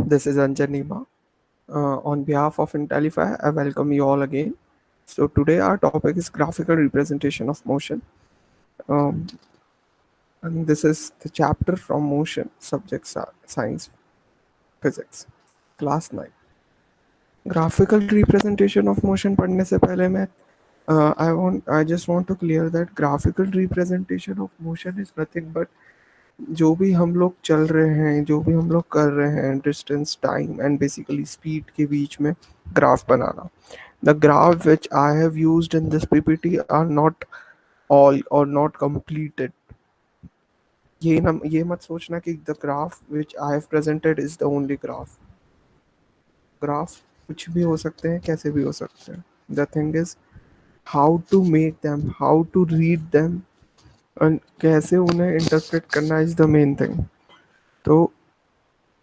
This is Anjanima. On behalf of Intellify, I welcome you all again. So today our topic is graphical representation of motion. Um, and this is the chapter from motion, subjects are science, physics, class 9. Graphical representation of motion पढ़ने से पहले मैं I just want to clear that graphical representation of motion is nothing but जो भी हम लोग चल रहे हैं, जो भी हम लोग कर रहे हैं, distance, time and basically speed के बीच में graph banana. The graph which I have used in this PPT are not all or not completed. ये मत सोचना कि the graph which I have presented is the only graph. Graph कुछ भी हो सकते हैं, कैसे भी हो सकते हैं. The thing is how to make them, how to read them and कैसे उन्हें interpret करना is the main thing. तो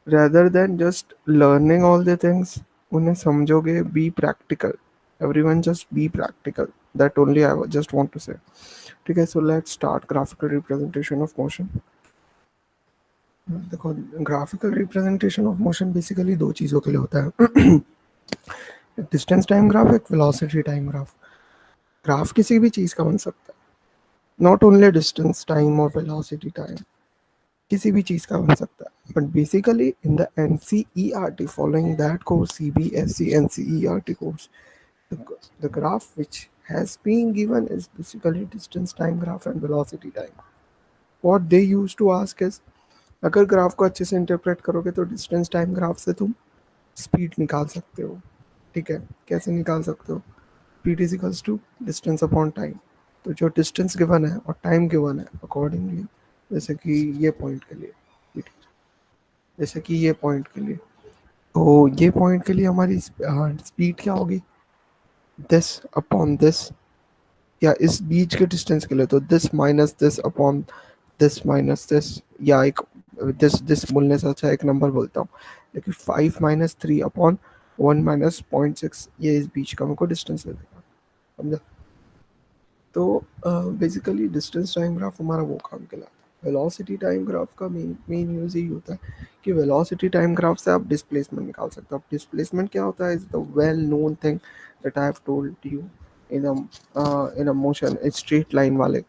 rather than just learning all the things, उन्हें समझोगे, be practical. Everyone just be practical. That only I just want to say. ठीक है, so let's start graphical representation of motion. देखो, graphical representation of motion basically दो चीज़ों के लिए होता है. डिस्टेंस टाइम ग्राफ, एक वेलोसिटी टाइम ग्राफ. ग्राफ किसी भी चीज़ का बन सकता है, नॉट ओनली डिस्टेंस टाइम और वेलोसिटी टाइम, किसी भी चीज़ का बन सकता है. But basically in the NCERT, following that course, CBSE NCERT course, the graph which has been given is basically distance time graph and velocity time. What they used to ask is, अगर graph को अच्छे से interpret करोगे तो distance time graph से तुम speed निकाल सकते हो. ठीक है, कैसे निकाल सकते हो? P T equals to distance upon time. तो जो डिस्टेंस गिवन है और टाइम गिवन है अकॉर्डिंगली, जैसे कि ये पॉइंट के लिए PT, जैसे कि ये पॉइंट के लिए, तो ये पॉइंट के लिए हमारी स्पीड क्या होगी? दिस अपॉन दिस, या इस बीच के डिस्टेंस के लिए तो this minus this upon this minus this, या एक दिस बोलने से अच्छा एक नंबर बोलता हूँ, लेकिन 5-3/1-0.6, ये इस बीच का हमको डिस्टेंस दे देगा. समझा? तो बेसिकली डिस्टेंस टाइम ग्राफ हमारा वो काम के लाता है. वेलोसिटी टाइम ग्राफ का मेन यूज़ यही होता है कि वेलोसिटी टाइम ग्राफ से आप डिस्प्लेसमेंट निकाल सकते हो. अब डिस्प्लेसमेंट क्या होता है? Is the well known thing that I have told you in a motion straight line वाले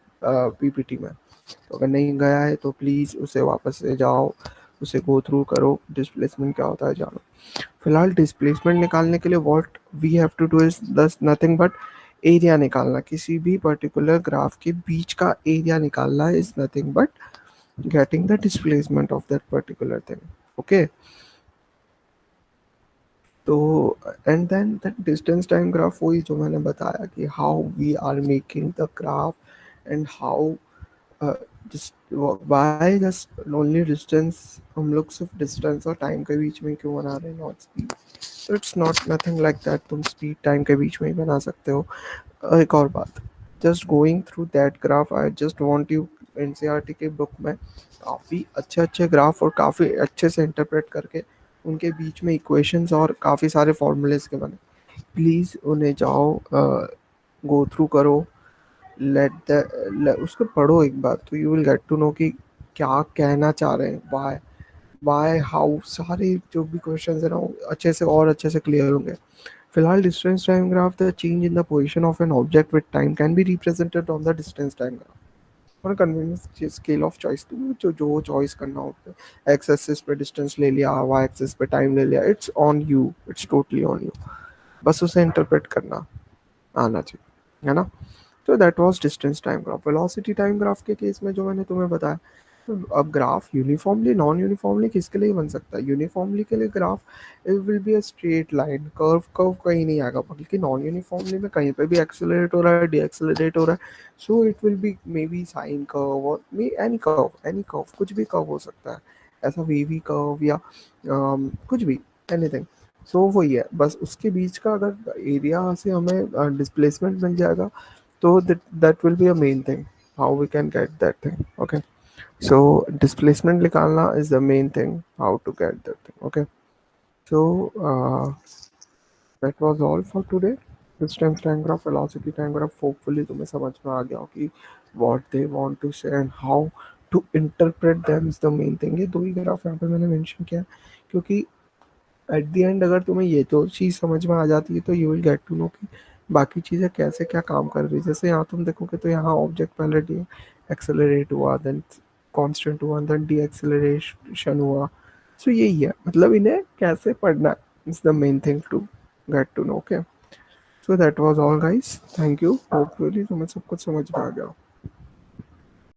PPT में. तो अगर नहीं गया है तो प्लीज़ उसे वापस से जाओ, उसे गो थ्रू करो, डिस्प्लेसमेंट क्या होता है जानो. फिलहाल डिस्प्लेसमेंट निकालने के लिए what we have to do is दस नथिंग बट एरिया निकालना. किसी भी पर्टिकुलर ग्राफ के बीच का एरिया निकालना is nothing but getting the displacement of that particular thing. Okay, तो and then that distance time graph, वही जो मैंने बताया कि how we are making the graph and how y just only distance. हम लोग सिर्फ डिस्टेंस और टाइम के बीच में क्यों बना रहे हैं, not speed. It's not nothing like that. तुम स्पीड टाइम के बीच में ही बना सकते हो. एक और बात, just going through that graph, I just want you, NCERT के बुक में काफ़ी अच्छे अच्छे ग्राफ और काफ़ी अच्छे से इंटरप्रेट करके उनके बीच में इक्वेशंस और काफ़ी सारे फॉर्मूलेस के बने. प्लीज़ उन्हें जाओ, गो थ्रू करो, उसको पढ़ो एक बार, तो you will get to know कि क्या कहना चाह रहे हैं, वाई हाउ. सारे जो भी क्वेश्चंस है ना, वो अच्छे से और अच्छे से क्लियर होंगे. फिलहाल distance time graph, the change in the position of an object with time can be represented on the distance time graph और कन्वीनियंस स्केल ऑफ चॉइस. तुम जो चॉइस करना हो, एक्स एक्सिस पे डिस्टेंस ले लिया, वाई एक्सिस पे time ले लिया, it's on you, it's totally on you. बस उसे इंटरप्रेट करना आना चाहिए, है ना. तो that was distance time graph. Velocity time graph के केस में जो मैंने तुम्हें बताया, तो अब ग्राफ यूनिफॉर्मली नॉन यूनिफॉर्मली किसके लिए बन सकता है? यूनिफॉर्मली के लिए graph it will be a straight line, curve कहीं नहीं आएगा, बल्कि नॉन यूनिफॉर्मली में कहीं पे भी एक्सेलरेट हो रहा है, डीएक्सेलरेट हो रहा है, so it will be may be sine curve और मे एनी कर्व, कुछ भी कर्व हो सकता है, ऐसा वेवी कर्व या कुछ भी, एनीथिंग. सो वही है, बस उसके बीच का अगर एरिया से हमें डिस्प्लेसमेंट मिल जाएगा, so that will be a main thing, how we can get that thing. Okay, so displacement nikalna is the main thing, how to get that thing. Okay, so that was all for today. Distance time graph, velocity time graph, hopefully तुम्हें समझ में आ गया हो कि what they want to say and how to interpret them is the main thing. ये दो ही graph यहाँ पे मैंने मेंशन किया क्योंकि एट द एंड अगर तुम्हें ये तो चीज़ समझ में आ जाती है तो you will get to know कि बाकी चीज़ें कैसे क्या काम कर रही है। जैसे यहाँ तुम देखोगे तो यहाँ ऑब्जेक्ट पहले डी एक्सेलरेट हुआ, देन कांस्टेंट हुआ, देन डी एक्सेलरेशन हुआ। सो यही है, मतलब इन्हें कैसे पढ़ना is the main thing to get to know. Okay, so that was all guys, thank you, hopefully तुम्हें सब कुछ समझ में आ गया।